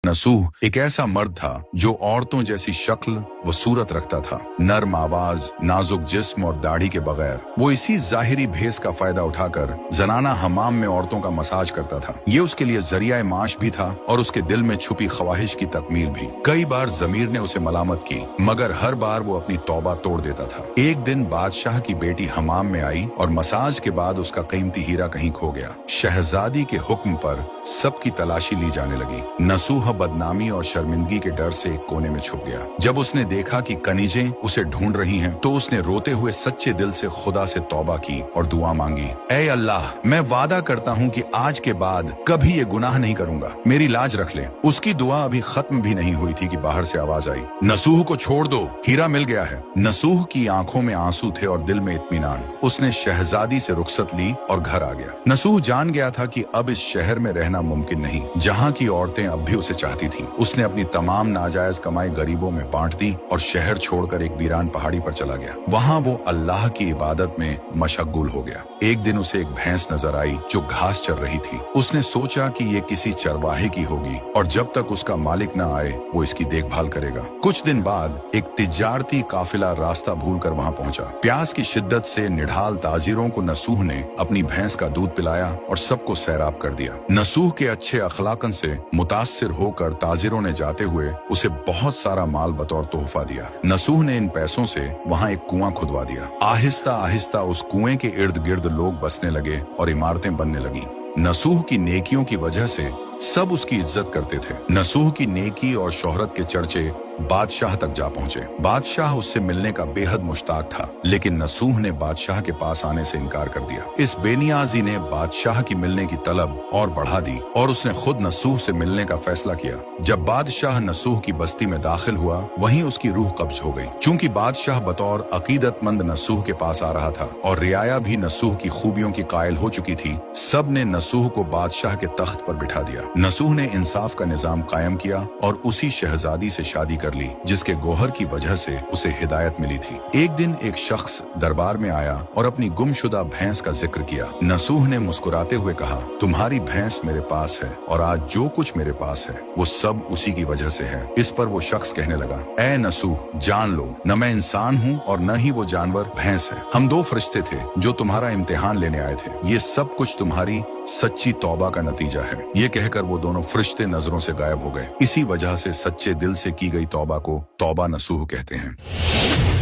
नसूह एक ऐसा मर्द था जो औरतों जैसी शक्ल व सूरत रखता था, नर्म आवाज, नाजुक जिस्म और दाढ़ी के बगैर। वो इसी जाहिरी भेस का फायदा उठाकर जनाना हमाम में औरतों का मसाज करता था। ये उसके लिए जरिया माश भी था और उसके दिल में छुपी ख्वाहिश की तकमील भी। कई बार जमीर ने उसे मलामत की, मगर हर बार वो अपनी तौबा तोड़ देता था। एक दिन बादशाह की बेटी हमाम में आई और मसाज के बाद उसका कीमती हीरा कहीं खो गया। शहजादी के हुक्म पर सबकी तलाशी ली जाने लगी। नसूह बदनामी और शर्मिंदगी के डर से एक कोने में छुप गया। जब उसने देखा कि कनीजें उसे ढूंढ रही हैं, तो उसने रोते हुए सच्चे दिल से खुदा से तौबा की और दुआ मांगी, ऐ अल्लाह, मैं वादा करता हूँ कि आज के बाद कभी ये गुनाह नहीं करूंगा, मेरी लाज रख ले। उसकी दुआ अभी खत्म भी नहीं हुई थी कि बाहर से आवाज आई, नसूह को छोड़ दो, हीरा मिल गया है। नसूह की आंखों में आंसू थे और दिल में इत्मीनान। उसने शहजादी से रुखसत ली और घर आ गया। नसूह जान गया था कि अब इस शहर में रहना मुमकिन नहीं, जहाँ की औरतें अब भी उसे चाहती थीं। उसने अपनी तमाम नाजायज कमाई गरीबों में बांट दी और शहर छोड़कर एक वीरान पहाड़ी पर चला गया। वहाँ वो अल्लाह की इबादत में मशगूल हो गया। एक दिन उसे एक भैंस नजर आई जो घास चर रही थी। उसने सोचा कि ये किसी चरवाहे की होगी और जब तक उसका मालिक न आए वो इसकी देखभाल करेगा। कुछ दिन बाद एक तिजारती काफिला रास्ता भूलकर वहाँ पहुंचा। प्यास की शिद्दत से निढाल ताजिरों को नसूह ने अपनी भैंस का दूध पिलाया और सबको सैराब कर दिया। नसूह के अच्छे अखलाकन से मुतासिर होकर ताजिरों ने जाते हुए उसे बहुत सारा माल बतौर तोहफा दिया। नसूह ने इन पैसों से वहाँ एक कुआं खुदवा दिया। आहिस्ता आहिस्ता उस कुएं के इर्द गिर्द लोग बसने लगे और इमारतें बनने लगी। नसूह की नेकियों की वजह से सब उसकी इज्जत करते थे। नसूह की नेकी और शोहरत के चर्चे बादशाह तक जा पहुंचे। बादशाह उससे मिलने का बेहद मुश्ताक था, लेकिन नसूह ने बादशाह के पास आने से इनकार कर दिया। इस बेनियाजी ने बादशाह की मिलने की तलब और बढ़ा दी और उसने खुद नसूह से मिलने का फैसला किया। जब बादशाह नसूह की बस्ती में दाखिल हुआ, वहीं उसकी रूह कब्ज हो गई। चूंकि बादशाह बतौर अकीदतमंद नसूह के पास आ रहा था और रियाया भी नसूह की खूबियों की कायल हो चुकी थी, सब ने नसूह को बादशाह के तख्त पर बिठा दिया। नसूह ने इंसाफ का निजाम कायम किया और उसी शहजादी से शादी कर ली जिसके गोहर की वजह से उसे हिदायत मिली थी। एक दिन एक शख्स दरबार में आया और अपनी गुमशुदा भैंस का जिक्र किया। नसूह ने मुस्कुराते हुए कहा, तुम्हारी भैंस मेरे पास है और आज जो कुछ मेरे पास है वो सब उसी की वजह से है। इस पर वो शख्स कहने लगा, ऐ नसूह, जान लो, न मैं इंसान हूँ और न ही वो जानवर भैंस है। हम दो फरिश्ते थे जो तुम्हारा इम्तिहान लेने आए थे। ये सब कुछ तुम्हारी सच्ची तौबा का नतीजा है। ये कहकर वो दोनों फरिश्ते नजरों से गायब हो गए। इसी वजह से सच्चे दिल से की गई तौबा को तौबा नसूह कहते हैं।